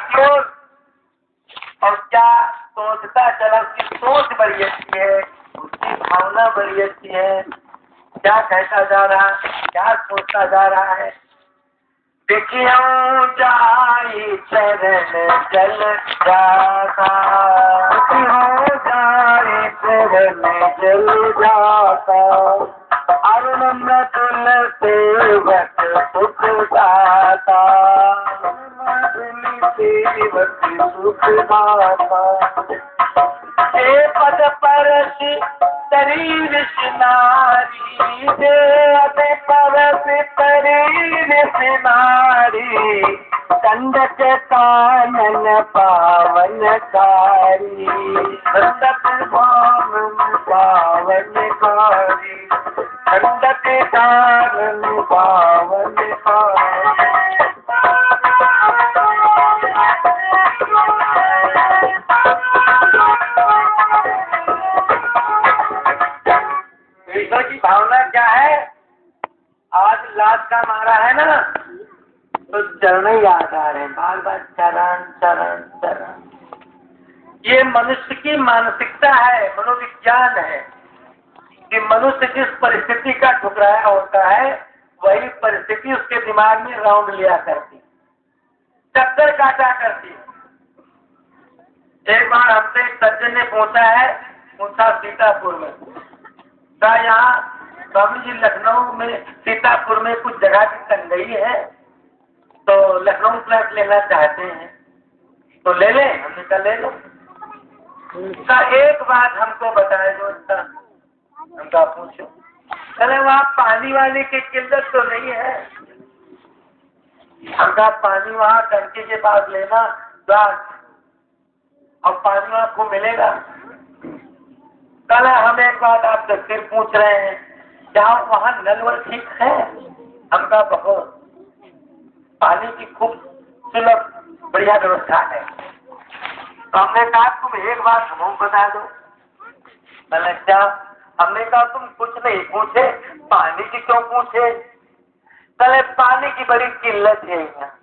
क्यों? और क्या सोचता चला, उसकी सोच बड़ी अच्छी है, उसकी भावना बड़ी अच्छी है। क्या कहता जा रहा है, क्या सोचता जा रहा है? देखियो जाई चरण जल जाता, देखियो जाई चरण जल जाता, अरुण मृदुल सेवक सुख दाता, मृदुल सेवक सुख दाता। हे पद परश शरीर नारी, दे परस शरीर नारी, दंडक कानन पावनकारी, दंडक पावन पावनकारी, दंडक कानन पावनकारी। ईश्वर की भावना क्या है? आज लाश का मारा है ना, तो चरण याद आ रहे हैं, बार बार चरण चरण चरण। ये मनुष्य की मानसिकता है, मनोविज्ञान है कि मनुष्य जिस परिस्थिति का ठुकराया होता है वही परिस्थिति उसके दिमाग में राउंड लिया करती, चक्कर काटा करती। एक बार हमसे एक सज्जन ने पूछा सीतापुर में, यहाँ स्वामी जी लखनऊ में सीतापुर में कुछ जगह की तंगई है, तो लखनऊ फ्लैट लेना चाहते हैं, तो ले ले। हमने कहा ले लो। उसका एक बात हमको बताए दो, इसका हमका पूछो। चले वहाँ पानी वाले की किल्लत तो नहीं है? हमका पानी वहाँ टंकी के पास लेना और पानी आपको मिलेगा। कल हम एक बात आपसे फिर पूछ रहे हैं, क्या वहाँ नल वल ठीक है? हमका बहुत पानी की खूब सुलभ बढ़िया व्यवस्था है। तो हमने कहा तुम एक बात हमको बता दो। मैंने क्या? हमने कहा तुम कुछ नहीं पूछे, पानी की क्यों पूछे? चले पानी की बड़ी किल्लत है यहाँ।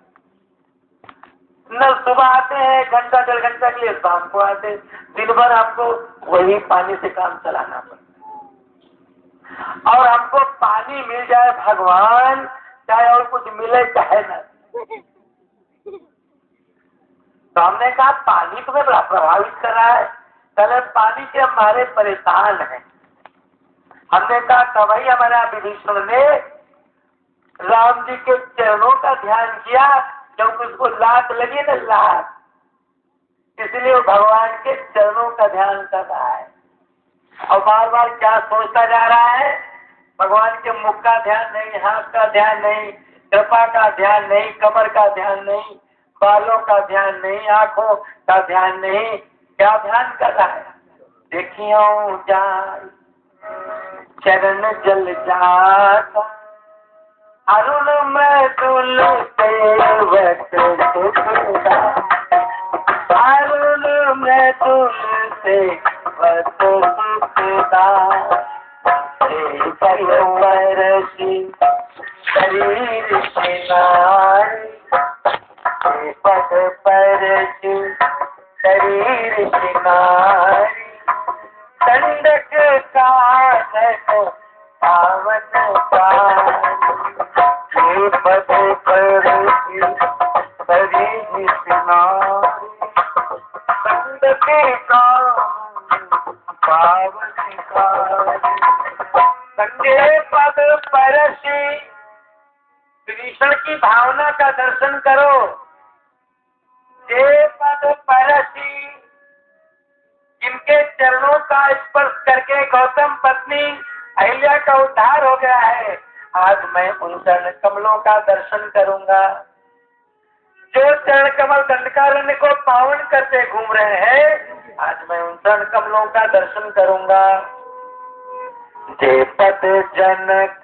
नल सुबह आते हैं, घंटा डेढ़ घंटा के लिए, शाम को आते, दिन भर हमको वही पानी से काम चलाना पड़ता। और हमको पानी मिल जाए भगवान, चाहे और कुछ मिले चाहे न। तो हमने कहा पानी तुम्हें बड़ा प्रभावित कर रहा है। चले पानी से हमारे परेशान हैं। हमने कहा तब ही हमारा विभीषण ने राम जी के चरणों का ध्यान किया, क्योंकि उसको लात लगी ना, लात, इसलिए वो भगवान के चरणों का ध्यान कर रहा है। और बार बार क्या सोचता जा रहा है? भगवान के मुख का ध्यान नहीं, हाथ का ध्यान नहीं, कृपा का ध्यान नहीं, कमर का ध्यान नहीं, बालों का ध्यान नहीं, आंखों का ध्यान नहीं। क्या ध्यान कर रहा है? देखियो जाए चरण जल जाता, अरुण मृदुल सेवक सुख दाता, अरुण मृदुल सेवक सुख दाता, पद परसी शरीर नारी, पद परसी शरीर नारी, दंडक कानन पावनकारी, पद परसी शरीर नारी, दंडक कानन पावनकारी। संगे पद परसी, विभीषण की भावना का दर्शन करो। जे पद परसी, जिनके चरणों का स्पर्श करके गौतम पत्नी अहिल्या का उद्धार हो गया है, आज मैं उन चरण कमलों का दर्शन करूंगा। जो चरण कमल दंडकारण्य को पावन करते घूम रहे हैं, आज मैं उन चरण कमलों का दर्शन करूंगा। जे पद जनक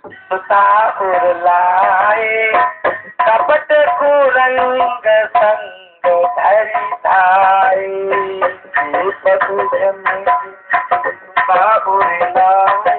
सुता उरलाए, कपट कुरंग संग धरि धाये, जे पद जनक सुता उरलाए,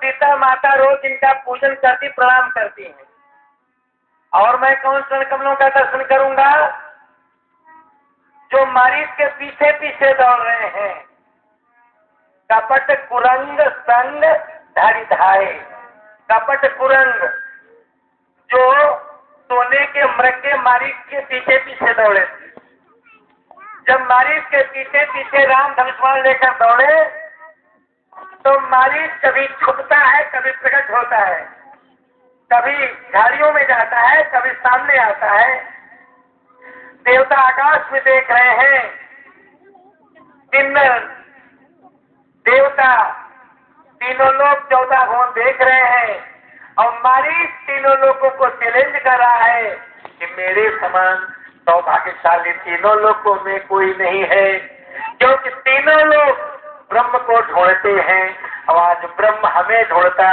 सीता माता रोज इनका पूजन करती, प्रणाम करती हैं। और मैं कौन चरण कमलों का दर्शन करूंगा? जो मरीज के पीछे पीछे दौड़ रहे हैं, कपट कुरंग संग धारी धाए। कपट कुरंग जो सोने के मृग के मारीच के पीछे पीछे दौड़े थे। जब मारीच के पीछे पीछे राम धनुष्मान लेकर दौड़े तो मारीच कभी छुपता है, कभी प्रकट होता है, कभी झाड़ियों में जाता है, कभी सामने आता है। देवता आकाश में देख रहे हैं, किन्नर देवता तीनों लोग 14 भुवन देख रहे हैं, और मारीच तीनों लोगों को चैलेंज कर रहा है कि मेरे समान सौभाग्यशाली तीनों लोगों में कोई नहीं है, क्योंकि तीनों लोग ब्रह्म को ढूंढते हैं। और आज ब्रह्म हमें ढूंढता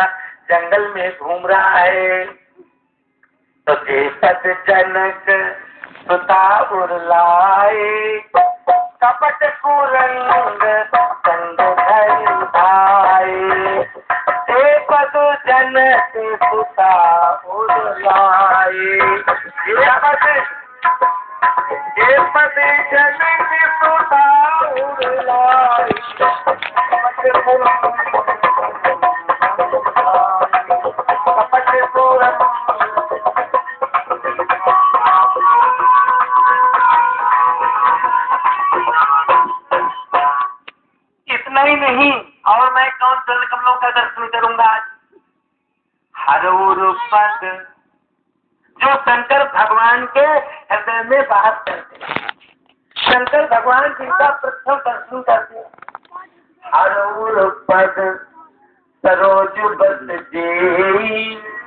जंगल में घूम रहा है। तो जेपद जनक सुता उरलाए, कपट कुरंग संग धरि धाए। जेपद जनक सुता उरलाए, जेपद जनक सुता उरलाए। इतना ही नहीं, और मैं कौन चरण कमलों का दर्शन करूंगा आज? हरऊर पद जो शंकर भगवान के हृदय में बात करते हैं, शंकर भगवान जिनका प्रथम दर्शन करते हैं। हरऊर पद सरोज बस जे,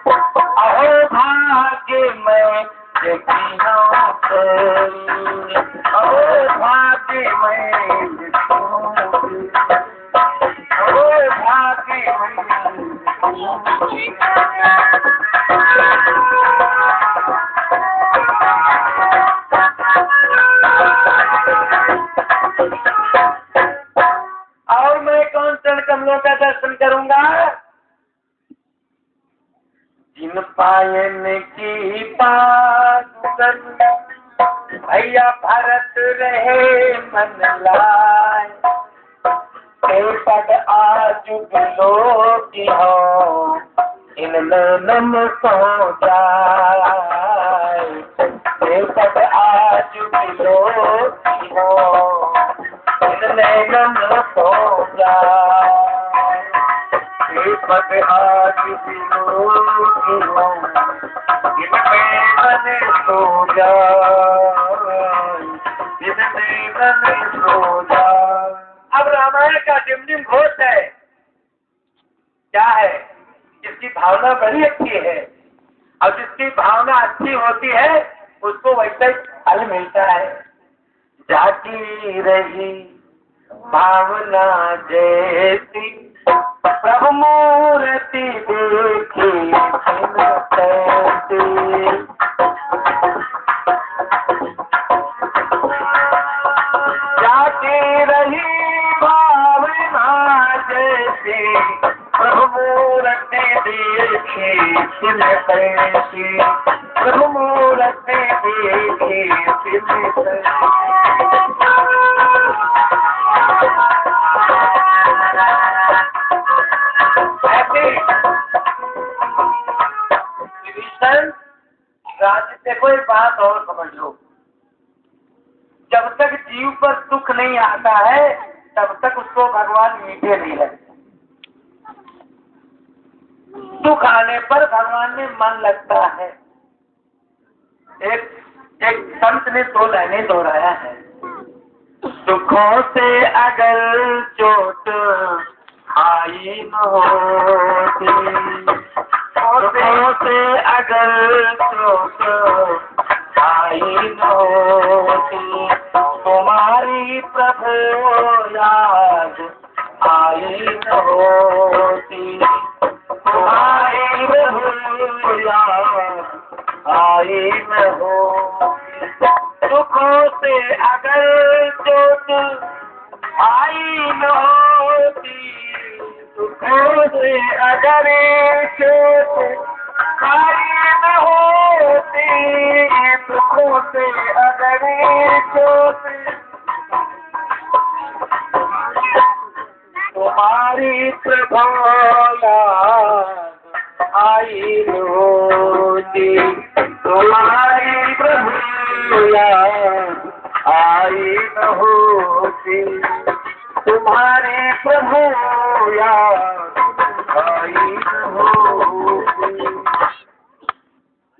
अहो भाग्य में देखियो करी, अहो भाग्य में, अहो भाग्य में। और मैं कौन चरण कमलों का दर्शन करूंगा? जिन पायन की पागल भैया भरत रहे मन लाए, पद आज बिलो की हो इन नम सो जाए। पद आज बिलो की हो इन नम सो जाए। पद आज बिलो की हो इन नम सो जाए, इन नम सो जाए। अब रामायण का डिमडिम घोष है, क्या है? जिसकी भावना बड़ी अच्छी है, और जिसकी भावना अच्छी होती है उसको वैसा ही फल मिलता है। जाती रही भावना जैसी, प्रभु मूर्ति देखी तैसी। जाती रही भावना जैसी, प्रभु मूर्ति देखी तैसी, प्रभु मूर्ति देखी तैसी। राज्य से कोई बात और समझ लो, जब तक जीव पर सुख नहीं आता है तब तक उसको भगवान मीठे नहीं लगते। सुख आने पर भगवान में मन लगता है। एक संत ने 2 लाइनें दोहराया है। सुखों से अगर चोट आई न होती, सुखों से अगर चोट आई न होती, तुम्हारी प्रभु याद आई न होती, तुम्हारी प्रभु याद आई न होती। सुखों से अगर चोट आई न होती, सुखों से अगर चोट खाई न होती, दुखों से अगर चोट तुम्हारी प्रभा आई होती, तुम्हारी प्रभु आई न होती, तुम्हारी प्रभु आई न होती।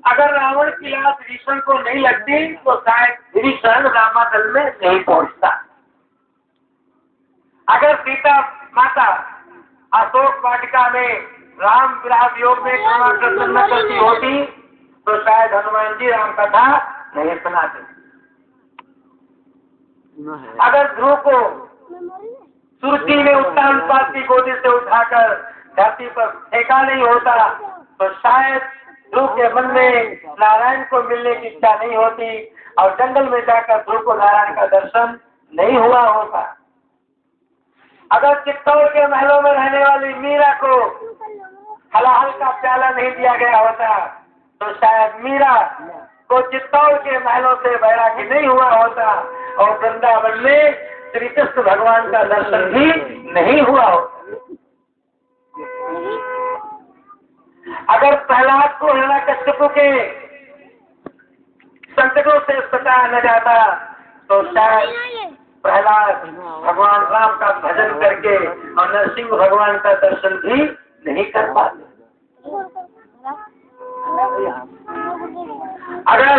अगर रावण की लाश विभीषण को नहीं लगती तो शायद विभीषण रामादल में नहीं पहुंचता। अगर सीता माता अशोक वाटिका में राम विरह योग में प्रसन्न न करती होती तो शायद हनुमान जी राम कथा नहीं सुनाते। अगर ध्रुव को सुरती में उत्तान पात की गोदी से उठाकर धरती पर फेंका नहीं होता तो शायद ध्रुव के मन में नारायण को मिलने की इच्छा नहीं होती और जंगल में जाकर ध्रुव को नारायण का दर्शन नहीं हुआ होता। अगर चित्तौड़ के महलों में रहने वाली मीरा को हलाहल का प्याला नहीं दिया गया होता तो शायद मीरा को चित्तौड़ के महलों से वैरागी नहीं हुआ होता और वृंदावन में श्री कृष्ण भगवान का दर्शन भी नहीं हुआ होता। अगर प्रहलाद को हिरण्यकश्यप के संकटों से सताया न जाता तो शायद प्रहलाद भगवान राम का भजन करके और नरसिंह भगवान का दर्शन भी नहीं कर पाते। अगर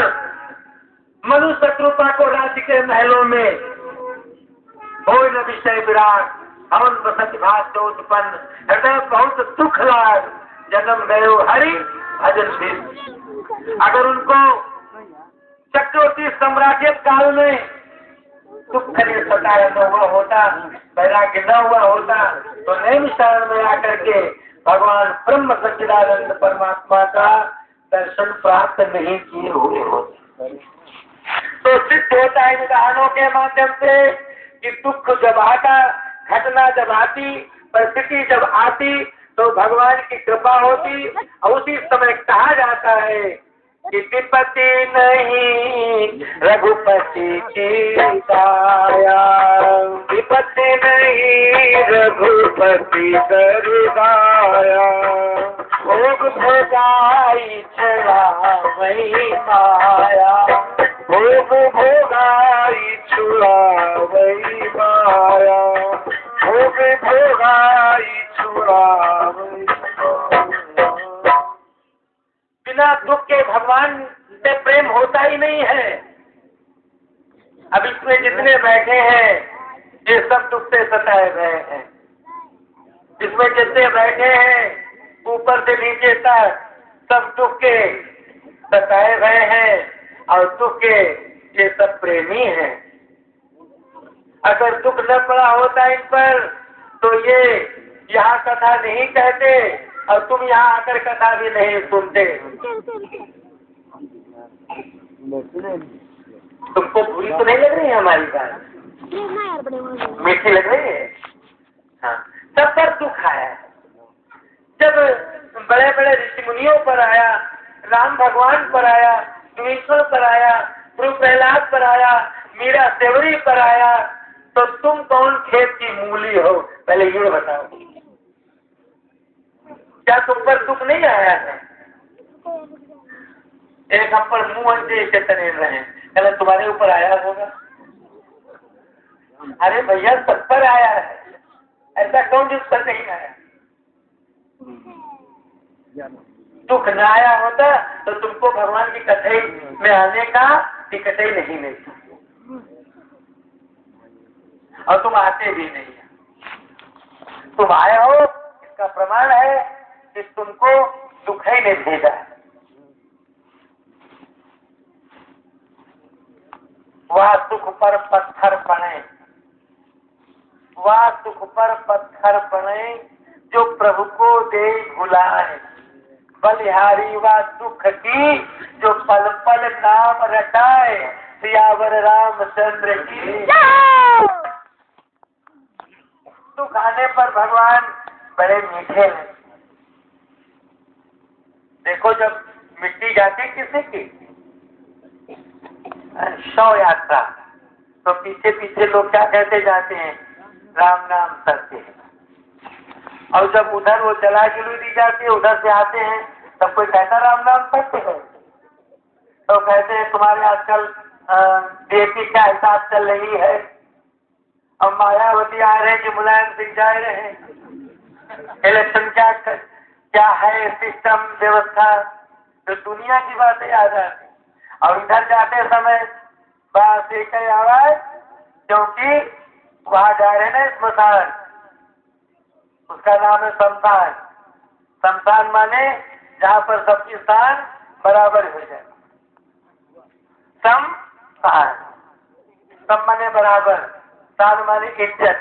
मनु शत्रुपा को राज्य के महलों में हो न विषय विराट हवन बसंत भाष उत्पन्न हृदय बहुत दुख लाग जन्म गयो हरि भजन भी। अगर उनको चक्रवर्ती साम्राज्य काल में दुख ने सताया न हुआ होता, वैराग्य न हुआ होता तो नैन शरण में आकर के भगवान ब्रह्म सच्चिदानंद परमात्मा का दर्शन प्राप्त नहीं किए हुए होते। तो सिद्ध होता है उदाहरणों के माध्यम से कि दुख जब आता, घटना जब आती, परिस्थिति जब आती तो भगवान की कृपा होती और उसी समय कहा जाता है कि विपत्ति नहीं रघुपति की दाया, विपत्ति नहीं रघुपति कर दाया, भोग भोगाई छुड़ा वही माया, भोग भोगाई छुड़ा वही माया, भोग भोगाई छुड़ा वही। बिना दुख के भगवान से प्रेम होता ही नहीं है। अब इसमें जितने बैठे हैं ये सब दुख से सताए गए हैं। इसमें जितने बैठे हैं ऊपर से नीचे तक सब दुख के सताए गए हैं और दुख के ये सब प्रेमी हैं। अगर दुख न पड़ा होता इन पर तो ये यहाँ कथा नहीं कहते और तुम यहाँ आकर कथा भी नहीं सुनते। तुमको बुरी तो नहीं लग रही है हमारी बात? मीठी लग रही है? हाँ, सब पर दुख आया। जब बड़े बड़े ऋषि मुनियों पर आया, राम भगवान पर आया, विभीषण पर आया, ध्रुव प्रहलाद पर आया, मीरा सेवरी पर आया, तो तुम कौन खेत की मूली हो? पहले ये बताओ, क्या तुम पर दुख नहीं आया है? एक हम पर मुंह अंजे चेतने रहे, पहले तुम्हारे ऊपर आया होगा। अरे भैया सब पर आया है, ऐसा कौन जिस पर नहीं आया? दुख न आया होता तो तुमको भगवान की कथई में आने का टिकट ही नहीं मिलता और तुम आते भी नहीं। तुम आए हो इसका प्रमाण है कि तुमको दुख ही ने भेजा है। वह सुख पर पत्थर पड़े, वह सुख पर पत्थर पड़े जो प्रभु को दे भुलाए, बलिहारी व दुख की जो पल पल नाम रटाए, सियावर रामचंद्र की। दुख आने पर भगवान बड़े मीठे लगे। देखो जब मिट्टी जाती किसी की शव यात्रा, तो पीछे पीछे लोग क्या कहते जाते हैं, राम नाम सत्य। और जब उधर वो जला गिलू दी जाती है, उधर से आते हैं, तब कोई कहता राम नाम सत्य है, तो कहते हैं तुम्हारे आजकल देश क्या हिसाब चल रही है, अब मायावती आ रहे कि मुलायम सिंह जा रहे हैं, इलेक्शन क्या है सिस्टम व्यवस्था, तो दुनिया की बातें याद आती। और इधर जाते समय बस एक ही आवाज, क्योंकि वहां जा रहे ना स्मशान, उसका नाम है शमशान। शमशान माने जहाँ पर सबकी स्थान बराबर हो जाए। शमशान, सम माने बराबर, स्थान माने इज्जत,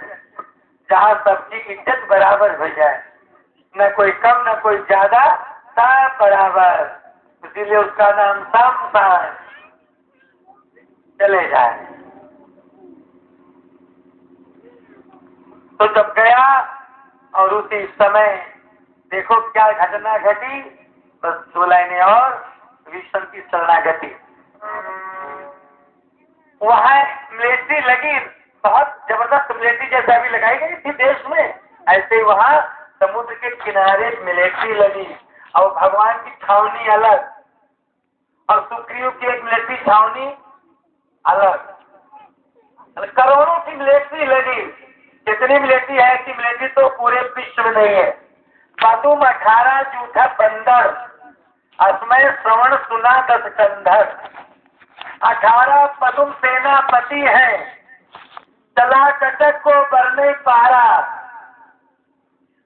जहाँ सबकी इज्जत बराबर हो जाए, न कोई कम न कोई ज्यादा, सब बराबर, इसीलिए उसका नाम शमशान। चले जाए। तो जब गया और उसी समय देखो क्या घटना घटी, बस 2 लाइनें और विष्णु की शरणागति। वहां मिलिट्री लगी, बहुत जबरदस्त मिलिट्री जैसे अभी लगाई गई थी देश में, ऐसे वहां समुद्र के किनारे मिलिट्री लगी, और भगवान की छावनी अलग और सुग्रीव की एक मिलिट्री छावनी अलग। करोड़ों की मिलिट्री लगी। कितनी मिलिट्री है कि मिलिट्री तो पूरे विश्व में नहीं है। पदुम 18 जूठा बंदर, असमय श्रवण सुना 10 कंधर। 18 पदुम सेनापति हैं, चला कटक को बरने पारा।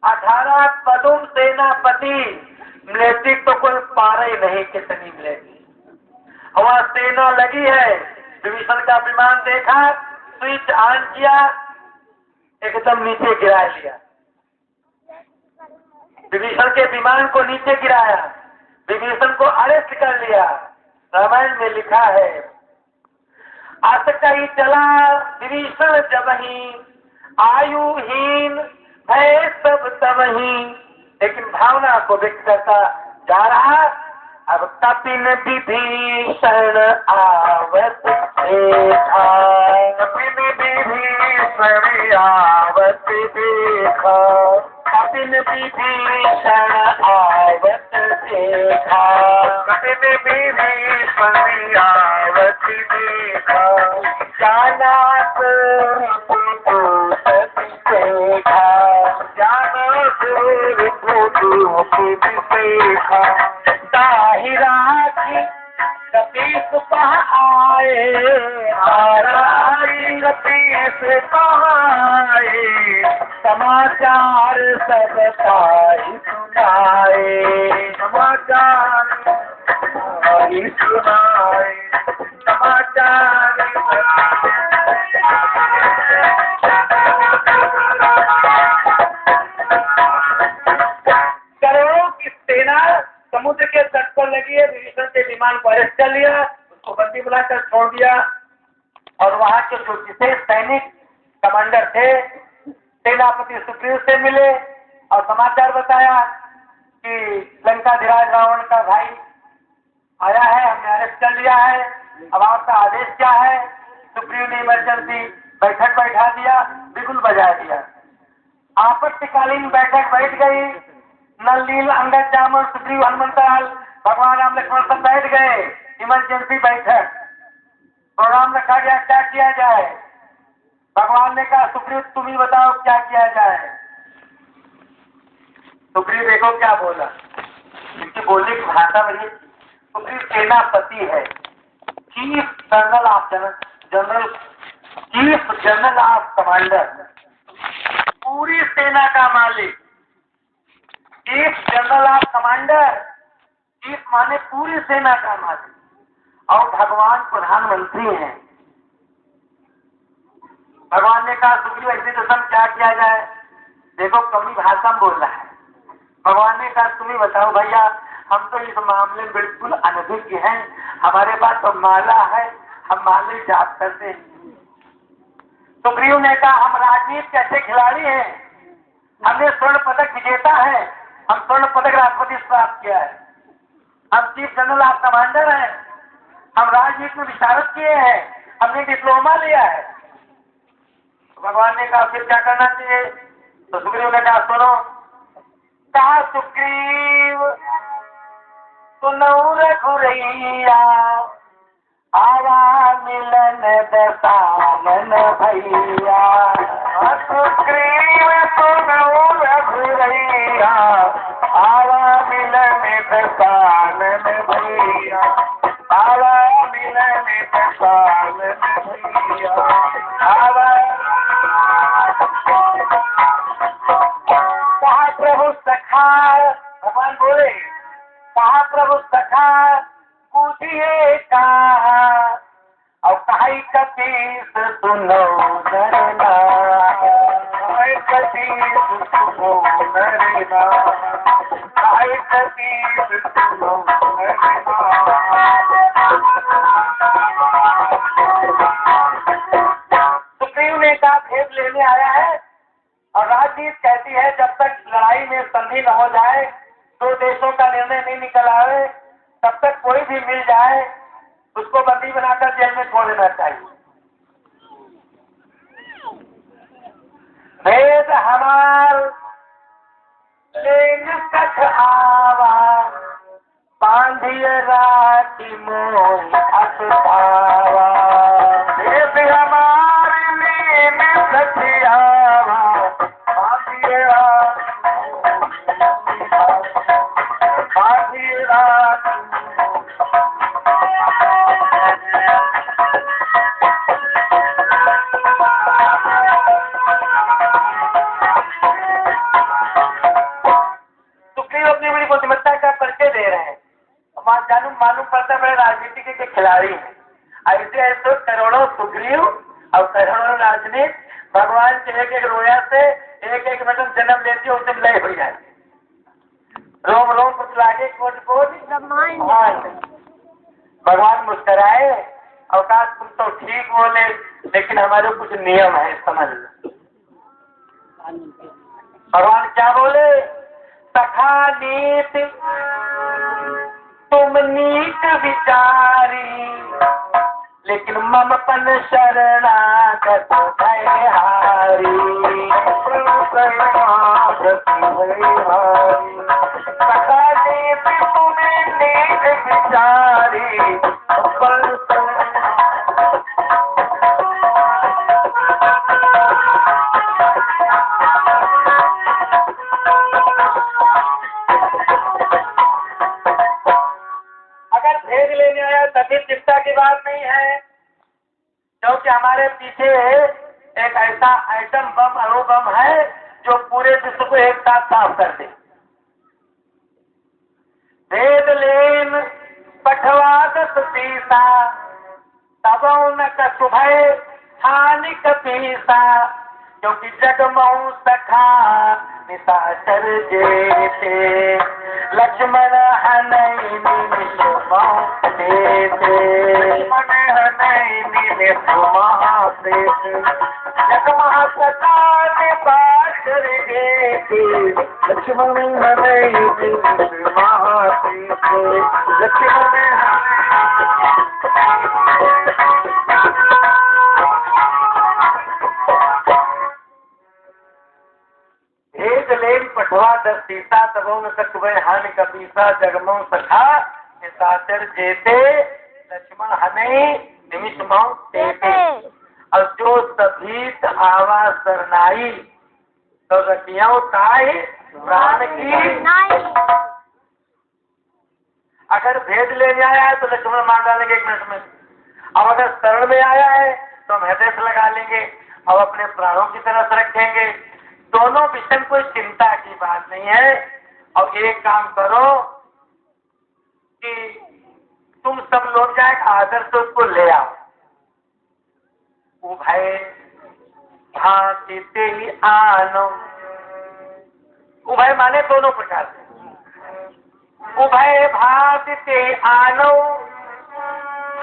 18 पदुम सेनापति, मिलिट्री तो कोई पारा ही नहीं, कितनी मिलिट्री। वहां सेना लगी है। विभीषण का विमान देखा, स्विच ऑन किया, एकदम नीचे गिरा लिया। विभीषण के विमान को नीचे गिराया, विभीषण को अरेस्ट कर लिया। रामायण में लिखा है, असकई चला विभीषण जबहि, आयुहीन भय सब तबहि। लेकिन भावना को व्यक्त करता जा रहा। अब कपिन विभीषण आवत देखा, कपिन विभीषण आवत देखा, कपिन विभीषण आवत देखा, कपिन विभीषण आवत देखा। जाना देखा, जाना देखा, ताहिरा की कपीस आए, कपीस आए, समाचार सब सुनाए, समाचार सुनाए, समाचार। करोड़ों की सेना समुद्र के तट पर लगी है। विभीषण के विमान को अरेस्ट कर लिया, उसको बंदी बुलाकर छोड़ दिया। और वहां के जो विशेष सैनिक कमांडर थे, सेनापति सुग्रीव से मिले और समाचार बताया कि लंकाधिराज रावण का भाई आया है, हमने अरेस्ट कर लिया है, अब आपका आदेश क्या है। सुग्रीव ने इमरजेंसी बैठक बैठा दिया, बिगुल बजा दिया। आपत्तिकालीन बैठक बैठ गई। नल नील अंगद जामन सुग्रीव हनुमंताल भगवान राम लक्ष्मण सब बैठ गए। इमरजेंसी बैठक, प्रोग्राम रखा गया, क्या किया जाए। भगवान ने कहा सुग्रीव तुम ही बताओ क्या किया जाए। सुग्रीव देखो क्या बोला, इनकी बोलने की भाषा बनी। सुग्रीव सेनापति है, chief general of general, chief general of commander, पूरी सेना का मालिक। Chief general of commander, chief माने पूरी सेना का मालिक, और भगवान प्रधानमंत्री हैं। भगवान ने कहा सुग्रीव ऐसी तो सब क्या किया जाए। देखो कमी भाषा में बोल रहा है। भगवान ने कहा तुम्हें बताओ भैया, हम तो इस मामले में बिल्कुल अनभिज्ञ हैं, हमारे पास तो माला है, हम माले जाप करते हैं। सुग्रीव ने कहा हम राजनीति के अच्छे खिलाड़ी हैं, हमने स्वर्ण पदक विजेता है, हम स्वर्ण पदक राष्ट्रपति से प्राप्त किया है, हम चीफ जनरल ऑफ कमांडर हैं, हम राजनीति में विशारद किए हैं, हमने डिप्लोमा लिया है। भगवान ने कहा फिर क्या करना चाहिए? तो सुग्रीव ने कहा सुनो, कहा सुग्रीव सुनऊ रघुरैया आवा मिलन दसानन भैया। सुग्रीव सुनऊ रघुरैया आवा मिलन दसानन भैया, आवा मिलन दसानन भैया, आवा। कहा प्रभु सखा, भगवान बोले, कहा प्रभु सखा पूछिए कहा और कहीं कतीस सुनो नरना, कतीस सुनो नरना, कहीं कतीस सुनो नरना। सुग्रीव ने कहा भेद लेने आया है और राजनीति कहती है जब तक लड़ाई में संधि न हो जाए, दो देशों का निर्णय नहीं निकल आए, तब तक कोई भी मिल जाए उसको बंदी बनाकर जेल में छोड़ देना चाहिए। भेद हमार लेन कठ आवा बांधिय राखी मोह अथावा। भेद हमार लेन कठ आवा बांधिय मालूम पड़ता है बड़े राजनीति के खिलाड़ी हैं। ऐसे ऐसे करोड़ों सुग्रीव और करोड़ों राजनीति भगवान के एक एक रोया से एक एक मिनट जन्म लेती है, उसे लय हो जाती, रोम रोम कुछ लागे कोट कोट भगवान मुस्कराए और कहा तुम तो ठीक बोले, लेकिन हमारे कुछ नियम है, समझ लो। भगवान क्या बोले? सखा नीति तुम नीत विचारी, लेकिन ममपन शरणागत भयहारी। सखा नीति तुम्हें नीत विचारी, तभी चिंता की बात नहीं है, क्योंकि हमारे पीछे एक ऐसा आइटम बम अणु बम है जो पूरे विश्व को एक साथ साफ कर दे। भेद लेन पठवादस पीसा तबौ न कसुभय हानि कपीसा, क्योंकि जगमऊ सखा निशाचर जेते लक्ष्मण हनई निमिष मऊ देते, लक्ष्मण हनई निमिष मऊ देते, जगमऊ सखा निशाचर जेते लक्ष्मण हनई निमिष मऊ देते, लक्ष्मण भेद लेन पठवा दस सीता तबो न कछुभय हानि कपीसा, जगमऊ सखा निशाचर जेते लक्ष्मण हनई निमिष मऊ देते। और जो सभीत आवा सरनाई तो रतियां ताई प्राण की। अगर भेद लेने आया है तो लक्ष्मण मार डालेंगे 1 मिनट में, अब अगर शरण में आया है तो हम हृदय से लगा लेंगे और अपने प्राणों की तरफ रखेंगे। दोनों विषय कोई चिंता की बात नहीं है। और एक काम करो कि तुम सब लोग जाए आदर से उसको ले आओ। उभय भांति ही आनो, उभय माने दोनों प्रकार से, उभय भांति आनो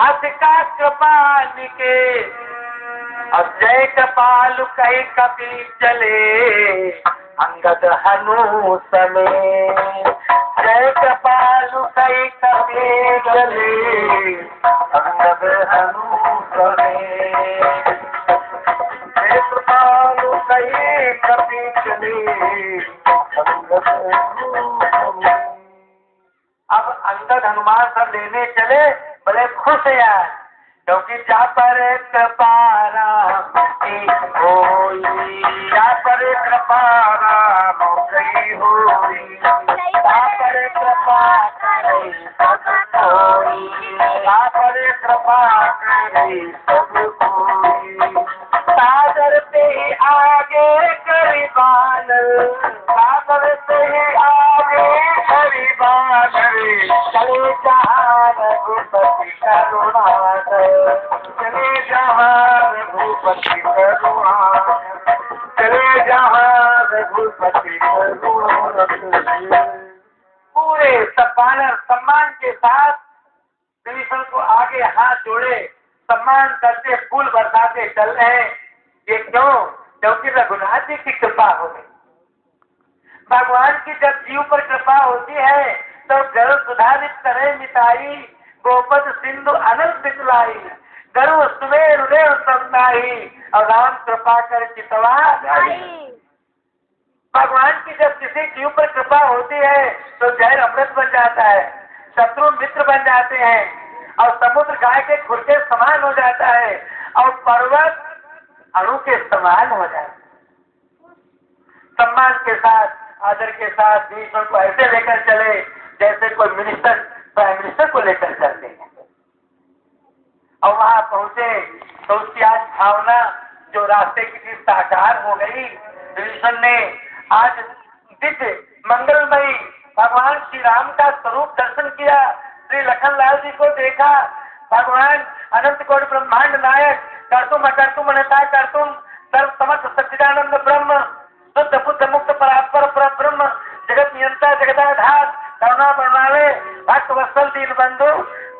हस का कृपाल के, और जय कपाल कही कपी चले अंगद हनु समेत, जय कृपालु कई कपी चले, अंगद हनु समेत, जय कृपालु कई कपी चले, अंगद हनु समेत। अब अंगद हनुमान सब लेने चले, बड़े खुश हैं यार, क्योंकि जा पर कृपा राम की होई, जा पर कृपा राम की होई, जा पर कृपा करे सब कोई, जा पर कृपा करे सब कोई, सागर से ही आगे करीबान, सागर से ही आगे करीबान, चले जहाँ रघुपति करुणा, चले जहाँ रघुपति करुणा, चले जहाँ रघुपति करुणा। पूरे सम्मान के साथ विभीषण को आगे हाथ जोड़े सम्मान करते फूल बरसाते चल रहे। ये क्यों? क्योंकि रघुनाथ जी की कृपा हो गई। भगवान की जब जीव पर कृपा होती है तो गर्व सुधारित करे मिताई, गोपद सिंधु अनंत बितलाई, गर्व सुमेर उदय समताई, और राम कृपा कर चितवा गाई। भगवान की जब किसी जीव पर कृपा होती है तो जहर अमृत बन जाता है, शत्रु मित्र बन जाते हैं, और समुद्र गाय के खुर के समान हो जाता है, और पर्वत अणु के समान हो जाता है। सम्मान के साथ आदर के साथ विभीषण को ऐसे लेकर चले जैसे कोई मिनिस्टर प्राइम मिनिस्टर को लेकर चलते हैं। और वहां पहुंचे तो उसकी आज भावना जो रास्ते की थी साकार हो गई। विभीषण ने आज दिव्य मंगलमयी भगवान श्री राम का स्वरूप दर्शन किया, श्री लखनलाल जी को देखा। भगवान अनंत कोटि ब्रह्मांड नायक, कर्तुम अकर्तुम अनता कर्तुम, सर्व समर्थ सच्चिदानंद ब्रह्म, शुद्ध बुद्ध मुक्त परात्पर पर ब्रह्म, जगत नियंता जगदाधार, करुणा बरमावे, भक्त वत्सल दीन बंधु।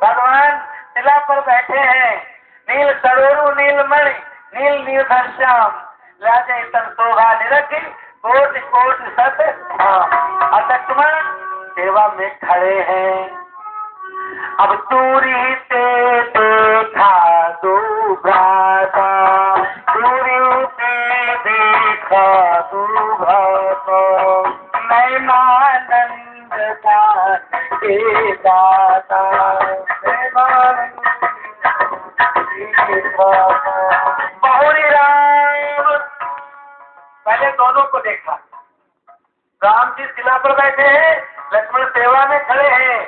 भगवान शिला पर बैठे हैं, नील सरोरु नीलमणि, नील निर्धर श्याम, लाजे तन शोभा निरखी, कोटि कोटि सत धाम। लक्ष्मण सेवा में खड़े हैं। अब दूरी से देखा दो भ्राता, दूरी से देखा दो भ्राता, नैनानंद का के दाता, बहुरी राम। पहले दोनों को देखा, राम जी शिला पर बैठे हैं, लक्ष्मण सेवा में खड़े हैं।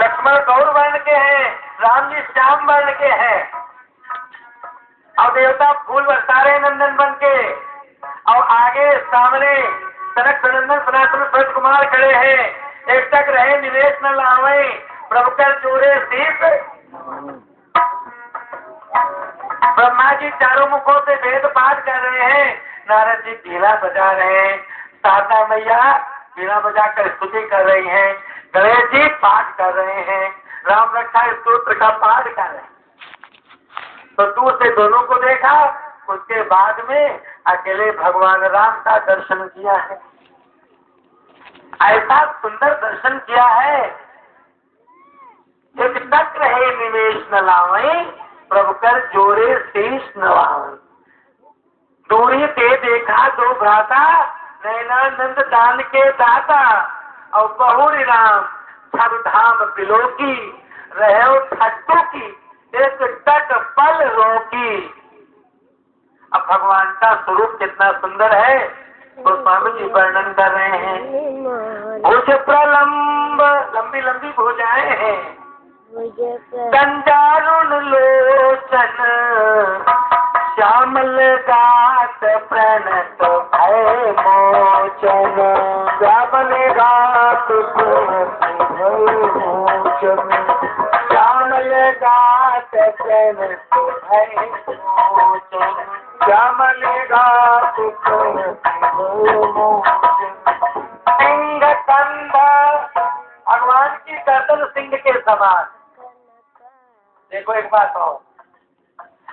लक्ष्मण गौर वर्ण के हैं, राम जी श्याम वर्ण के हैं, और देवता फूल बरसा रहे नंदन बन के, और आगे सामने सनक सनंदन सनातन सत कुमार खड़े हैं। एक तक रहे निवेश न लावे, प्रभु कर जोड़े शीश। ब्रह्मा जी चारों मुखों से वेद पाठ कर रहे हैं, नारद जी बीना बजा रहे हैं, शारदा मैया बीना बजाकर स्तुति कर रही हैं, गणेश जी पाठ कर रहे हैं, राम रक्षा स्तोत्र का पाठ कर रहे हैं। तो दूर से दोनों को देखा, उसके बाद में अकेले भगवान राम का दर्शन किया है। ऐसा सुंदर दर्शन किया है, एक तक रहे निवेश न लावे, प्रभु कर जोड़े शीश नवावे। दूरी से देखा दो भ्राता, नैनानंद दान के दाता, और बहुरी राम सब धाम बिलोकी, रहे ठट्टू की एक तट पल रोकी। अब भगवान का स्वरूप कितना सुंदर है तो स्वामी जी वर्णन कर रहे हैं। भुज प्रलंब, लंबी लंबी भुजाएं हैं, कंजारुण लोचन, श्यामल गात प्रणत भय मोचन, श्यामल गात प्रणत भय मोचन, श्यामल गात प्रणत भय मोचन, श्यामल गात प्रणत भय मोचन। सिंह कंधा, भगवान की गर्दन सिंह के समान। देखो एक बात और,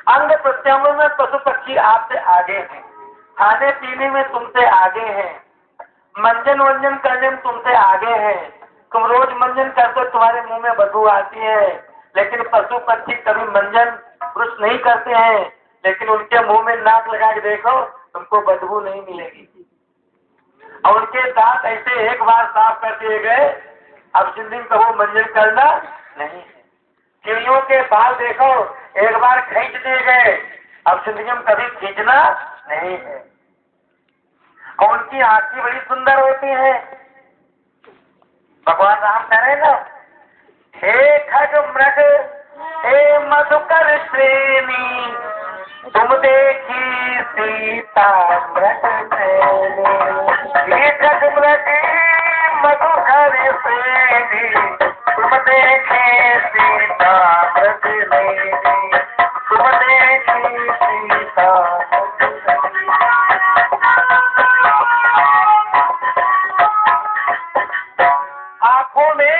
अंग प्रत्यंग में पशु पक्षी आपसे आगे हैं, खाने पीने में तुमसे आगे हैं, मंजन वंजन करने में तुमसे आगे हैं। तुम रोज मंजन करते हो, तुम्हारे मुंह में बदबू आती है। लेकिन पशु पक्षी कभी मंजन ब्रश नहीं करते हैं, लेकिन उनके मुंह में नाक लगा के देखो, तुमको बदबू नहीं मिलेगी। और उनके दांत ऐसे एक बार साफ कर दिए गए, अब जिंदगी में कभी मंजन करना नहीं है। चिड़ियों के बाल देखो, एक बार खींच दिए गए, अब जिंदगी में कभी खींचना नहीं है। और उनकी आंखें बड़ी सुंदर होती हैं। भगवान राम कह रहे ना, हे खग मृग हे मधुकर श्रेणी, तुम देखी सीता मृग नैनी। हे खग मृग मधुकर श्रेणी, तुम देखी सीता मृग नैनी, तुम देखी सीता। आंखों में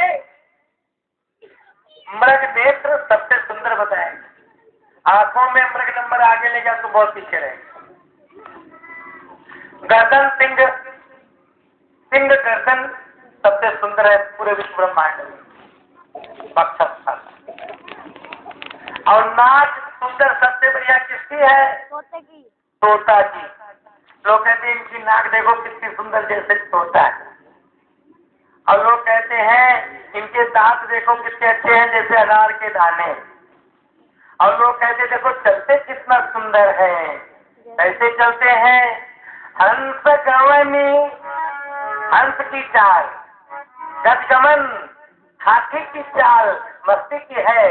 मृग नेत्र सबसे सुंदर बताए। आंखों में मृग नंबर आगे ले जाए तो बहुत पीछे रहेगा। गर्दन सिंह, सिंह गर्दन सबसे सुंदर है पूरे विश्व ब्रह्मांड में, वक्षस्थल। और नाक सुंदर सबसे बढ़िया किसकी है? तोते की। तोता की। लोग कहते हैं इनकी नाक देखो कितनी सुंदर, जैसे तोता है। और लोग कहते हैं इनके दांत देखो कितने अच्छे हैं, जैसे अनार के दाने। और लोग कहते देखो चलते कितना सुंदर है, कैसे चलते हैं? हंस गवनी, हंस की चाल, गजगमन हाथी की चाल मस्ती की है।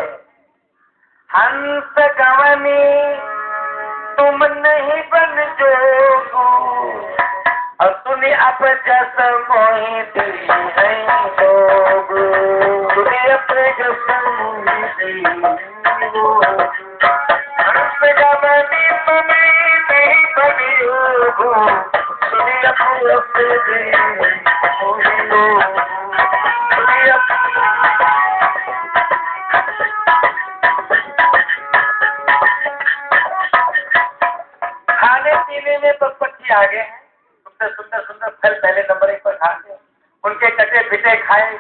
हंस गवनी तुम नहीं बन जोगू, और तूने अब जस मोही दी है जोगू, तूने अपने जस मोही दी। हंस गवनी तुम्हें नहीं बनी जोगू, तूने अपने जस दी मोही जोगू। खाने पीने में तो पक्षी आगे हैं, सुंदर सुंदर फल पहले नंबर 1 पर खाते हैं। उनके कटे पिटे खाए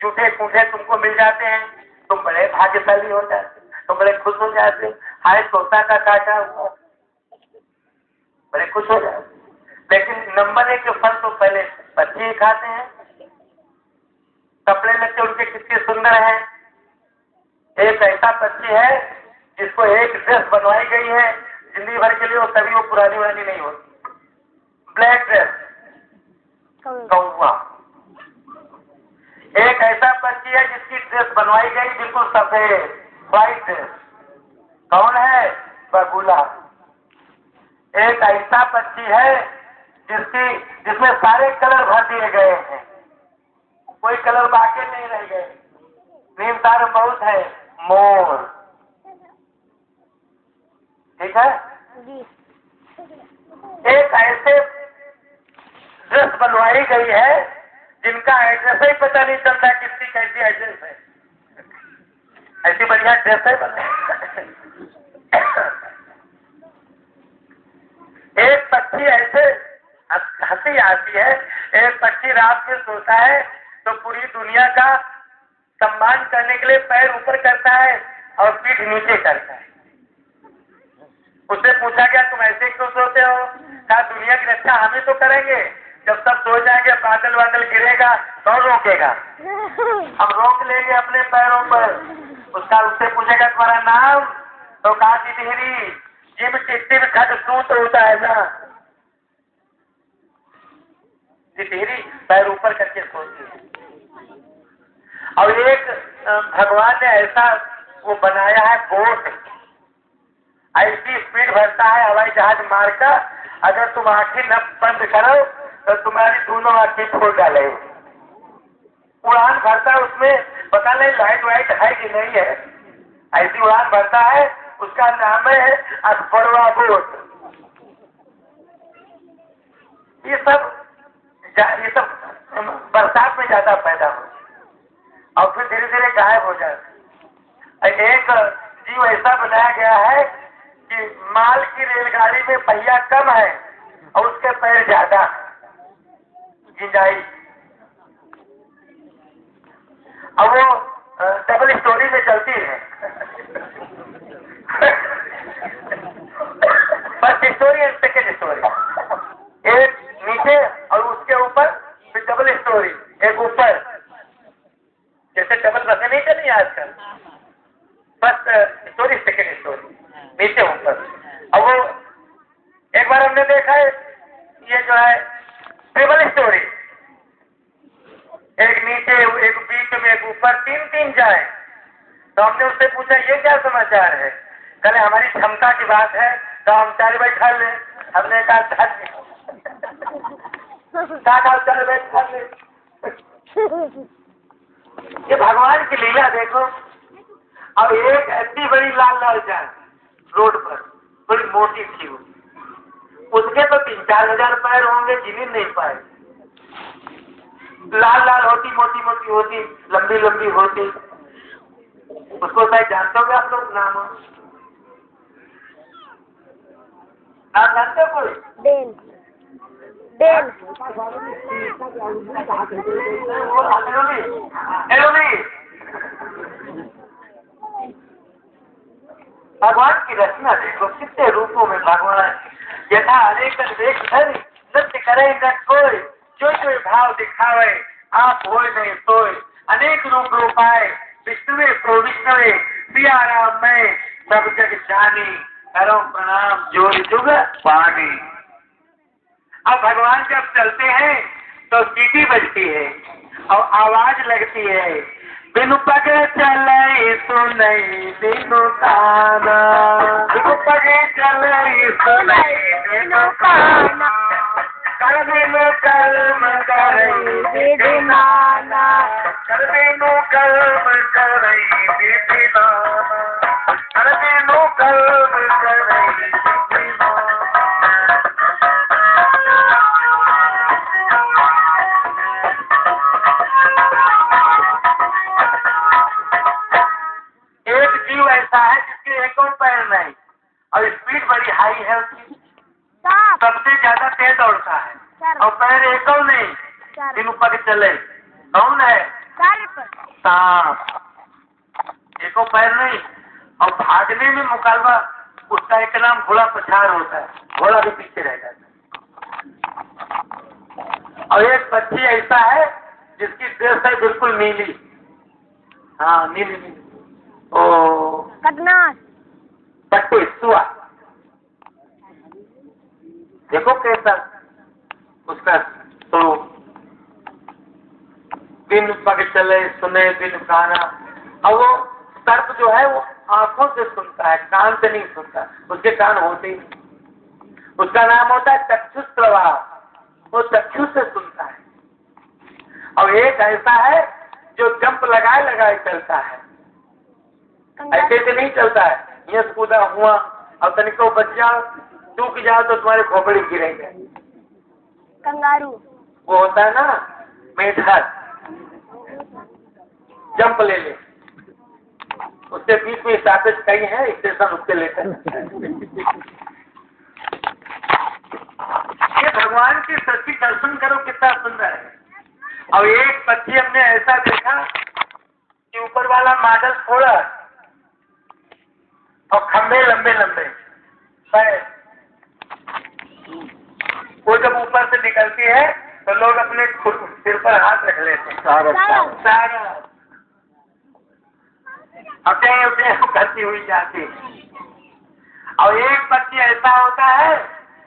झूठे कूठे तुमको मिल जाते हैं, तुम बड़े भाग्यशाली हो जाते, तुम बड़े खुश हो जाते। हाय तोता का काटा हुआ, बड़े खुश हो जाते। लेकिन नंबर 1 के फल तो पहले पक्षी ही खाते हैं। कपड़े लत्ते उनके कितने सुंदर हैं। एक ऐसा पक्षी है जिसको एक ड्रेस बनवाई गई है जिंदगी भर के लिए, वो कभी वो पुरानी वाली नहीं होती। ब्लैक ड्रेस, कौवा। एक ऐसा पक्षी है जिसकी ड्रेस बनवाई गई बिल्कुल सफेद, व्हाइट ड्रेस। कौन है? बगुला। एक ऐसा पक्षी है जिसमें सारे कलर भर दिए गए हैं, कोई कलर बाकी नहीं रह गए। नीमतार बहुत है, मोर। ठीक है जी। एक ऐसे ड्रेस बनवाई गई है जिनका एड्रेस ही पता नहीं चलता किसकी कैसी एड्रेस है। ऐसी बढ़िया ड्रेस है एक पक्षी ऐसे हंसी आती है, एक पक्षी रात में सोता है तो पूरी दुनिया का सम्मान करने के लिए पैर ऊपर करता है और पीठ नीचे करता है। उससे पूछा गया तुम ऐसे क्यों सोते हो? कहा दुनिया की रक्षा हम ही तो करेंगे, जब सब सो जाएंगे बादल बादल गिरेगा कौन रोकेगा? हम रोक लेंगे अपने पैरों पर। उससे पूछेगा तुम्हारा नाम, तो कहा तितहरी, जिम टिट्टी में खट सूत होता है ना। तितहरी पैर ऊपर करके सोती है। और एक भगवान ने ऐसा वो बनाया है बोट, ऐसी स्पीड भरता है हवाई जहाज मारकर, अगर तुम आंखें न बंद करो तो तुम्हारी दोनों आंखें फोड़ डाले। उड़ान भरता है उसमें, पता नहीं लाइट वाइट है कि नहीं है, ऐसी उड़ान भरता है। उसका नाम है अखबरवा बोट। ये सब बरसात में ज्यादा पैदा हो और फिर धीरे धीरे गायब हो जाते। एक जीव ऐसा बनाया गया है कि माल की रेलगाड़ी में पहिया कम है और उसके पैर ज्यादा। जिंजाई। अब वो डबल स्टोरी में चलती है। First story and second story, एक नीचे और उसके ऊपर फिर डबल स्टोरी, एक ऊपर, जैसे डबल बसें नहीं चली आजकल, फर्स्ट स्टोरी सेकेंड स्टोरी, नीचे ऊपर। अब वो एक बार हमने देखा है, ये जो है ट्रिपल स्टोरी, एक नीचे एक बीच में एक ऊपर, तीन तीन जाए। तो हमने उससे पूछा ये क्या समाचार है? कल हमारी क्षमता की बात है तो हम 4 बैठा ले। हमने कहा चल बैठा ले। ये भगवान की लीला देखो। अब एक ऐसी बड़ी लाल लाल जाए रोड पर, बड़ी मोटी थी वो, उसके तो 3-4 हजार पैर होंगे, गिन नहीं पाए। लाल लाल होती, मोटी मोटी होती, लंबी लंबी होती। उसको शायद जानते हो आप लोग, नाम जानते हो कोई? बेल बेल भगवान की रचना देखो, कितने रूपों में भगवान यथा अनेक देख धरि नृत्य करे न कोई, जो भाव दिखावे आप हो नहीं सोए। अनेक रूप रूपाए विष्णुवे प्रो विष्णुवे, सिया राम मैं सब जग जानी, करो प्रणाम जोड़ जुग पानी। अब भगवान जब चलते हैं तो सीटी बजती है और आवाज लगती है, बिनु पगे चले सुनई बिनु काना, बिनु पगे चले सुनई बिनु काना, कर बिनु कर्म करई विधि नाना, कर बिनु कर्म करई विधि नाना, कर बिनु कर्म करई विधि नाना। एक जीव ऐसा है जिसके एक पैर नहीं और स्पीड बड़ी हाई है उसकी, सबसे ज्यादा तेज दौड़ता है और पैर एक नहीं, दिन ऊपर चले। कौन है? सांप। एको पैर नहीं और भागने में मुकाबला, उसका एक नाम घोड़ा पछाड़ होता है, घोड़ा भी पीछे रह जाता है। और एक पक्षी ऐसा है जिसकी ड्रेस है बिल्कुल नीली, हाँ नीली नीली, ओ पट्टी सुआ। देखो कैसा उसका, तो बिन पग चले सुने बिन गाना। और वो सर्प जो है वो आंखों से सुनता है, कान से नहीं सुनता, उसके कान होते ही नहीं। उसका नाम होता है चक्षुष प्रवाह, वो चक्षु से सुनता है। और एक ऐसा है जो जंप लगाए लगाए चलता है, ऐसे से नहीं चलता है, ये कूदा हुआ और तनिको बच जाओ, चूक जाओ तो तुम्हारे खोपड़ी गिरेंगे। कंगारू वो होता है ना मेढक, जंप ले ले, उसके बीच में स्टॉपेज कहीं है, स्टेशन उसके लेकर। ये भगवान की सच्ची दर्शन करो कितना सुंदर है। और एक पक्षी हमने ऐसा देखा कि ऊपर वाला मॉडल थोड़ा और खंभे लंबे लंबे पैर, वो जब ऊपर से निकलती है तो लोग अपने सिर पर हाथ रख लेते हैं, सारा अपने अपने करती हुई जाती। और एक पक्षी ऐसा होता है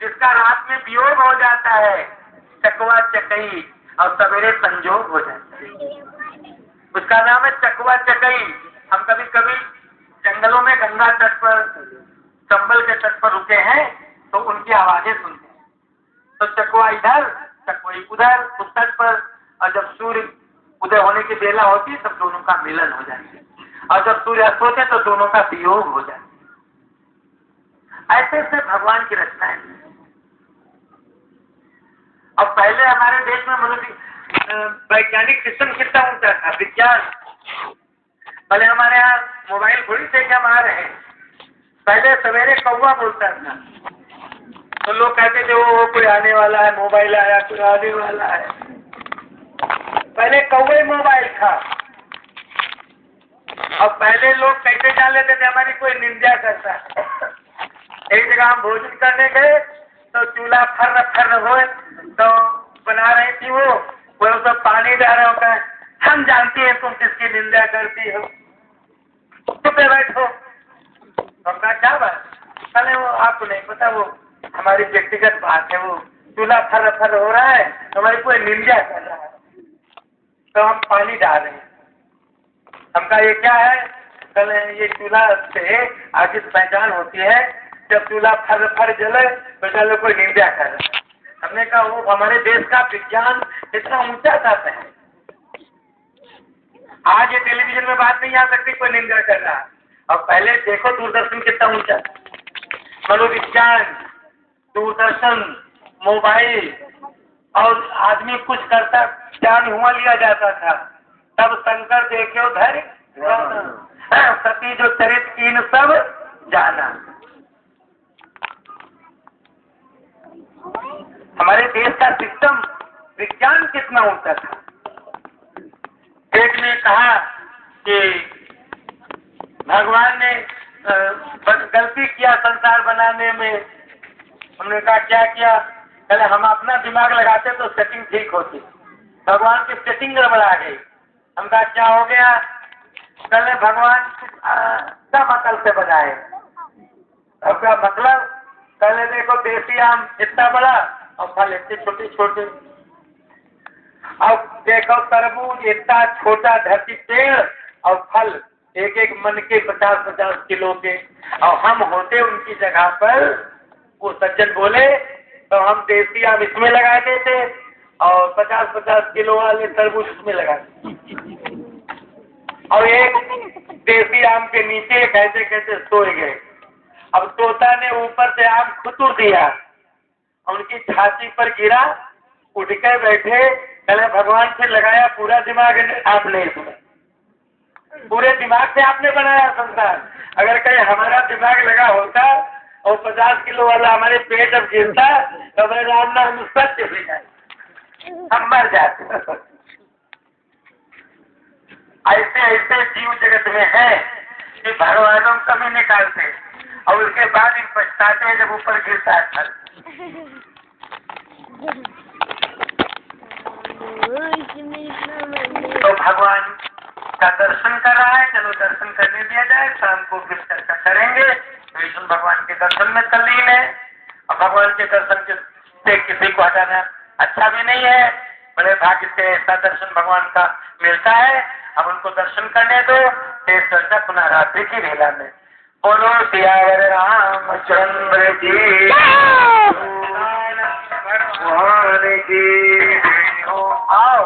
जिसका रात में वियोग हो जाता है, चकवा चकई, और सवेरे संजोग हो जाता है। उसका नाम है चकवा चकई। हम कभी कभी जंगलों में गंगा तट पर, चंबल के तट पर रुके हैं तो उनकी आवाजें सुनते हैं। तो चकवा इधर, चकवई उधर उस तट पर, और जब सूर्य उदय होने की बेला होती है तब दोनों का मिलन हो जाता है, और जब सूर्य अस्त होते तो दोनों का वियोग हो जाता है। ऐसे ऐसे भगवान की रचनाएं। अब पहले हमारे देश में मनुष्य वैज्ञानिक सिस्टम कितना ऊंचा था, विज्ञान। पहले हमारे यहाँ मोबाइल थोड़ी से हम आ रहे हैं, पहले सवेरे कौवा बोलता था तो लोग कहते थे वो कोई आने वाला है, मोबाइल आया, कोई आने वाला है। पहले कौवे मोबाइल था। अब पहले लोग कैसे जान लेते थे हमारी कोई निंदा करता है। एक जगह हम भोजन करने गए तो चूल्हा फर्र फर्र हो तो बना रही थी वो तो पानी डाल रहा होता है। हम जानती हैं तुम किसकी निंदा करती हो, चुपे बैठो। हमका क्या बात? अरे वो आपको नहीं पता, वो हमारी व्यक्तिगत बात है। वो चूल्हा फर्र फर्र हो रहा है, हमारी कोई निंदा कर रहा है तो हम पानी डाल रहे हैं। हमका ये क्या है? कल ये चूल्हा से आगे पहचान होती है, जब चूल्हा फर फर जले तो चलो कोई निंदा कर रहा है। हमने कहा वो हमारे देश का विज्ञान इतना ऊंचा जाता है, आज ये टेलीविजन में बात नहीं आ सकती कोई निंदा कर रहा है। और पहले देखो दूरदर्शन कितना ऊंचा, मनोविज्ञान, दूरदर्शन, मोबाइल, और आदमी कुछ करता ज्ञान हुआ लिया जाता था। तब शंकर देखे उधर सती जो चरित कीन सब जाना। हमारे देश का सिस्टम विज्ञान कितना ऊंचा था। एक ने कहा कि भगवान ने गलती किया संसार बनाने में। हमने कहा क्या किया? पहले हम अपना दिमाग लगाते तो सेटिंग ठीक होती, भगवान की सेटिंग गड़बड़ा गई। हम कहा क्या हो गया? पहले भगवान सब अकल से बनाए। अब क्या मतलब? पहले देखो देसी आम इतना बड़ा और फल इतने छोटे छोटे। अब देखो तरबूज इतना छोटा धरती पेड़ और फल एक एक मन के 50-50 किलो के। और हम होते उनकी जगह पर, वो सज्जन बोले तो हम देसी आम इसमें लगा देते और 50-50 किलो वाले तरबूज इसमें लगा देते। और एक देसी आम के नीचे कैसे कैसे सोए गए। अब तोता ने ऊपर से आम खुतुर दिया, उनकी छाती पर गिरा, उठ के बैठे। पहले भगवान से लगाया पूरा दिमाग आपने, इसमें पूरे दिमाग से आपने बनाया संसार। अगर कहीं हमारा दिमाग लगा होता और 50 किलो वाला हमारे पेट अब गिरता तो मैं राम नाम सत्य हो जाए, हम मर जाते। ऐसे ऐसे जीव जगत में है कि भगवानों कभी निकालते और उसके बाद इन पछताते हैं जब ऊपर गिरता है। तो भगवान का दर्शन कर रहा है, चलो दर्शन करने दिया जाए। शाम को फिर चर्चा करेंगे। विष्णु भगवान के दर्शन में तल्लीन है और भगवान के दर्शन से किसी को हटाना अच्छा भी नहीं है। बड़े भाग्य से ऐसा दर्शन भगवान का मिलता है। अब उनको दर्शन करने दो। फिर चर्चा पुनः रात्रि की वेला में। बोलो सियावर रामचंद्र जी भगवान की। आओ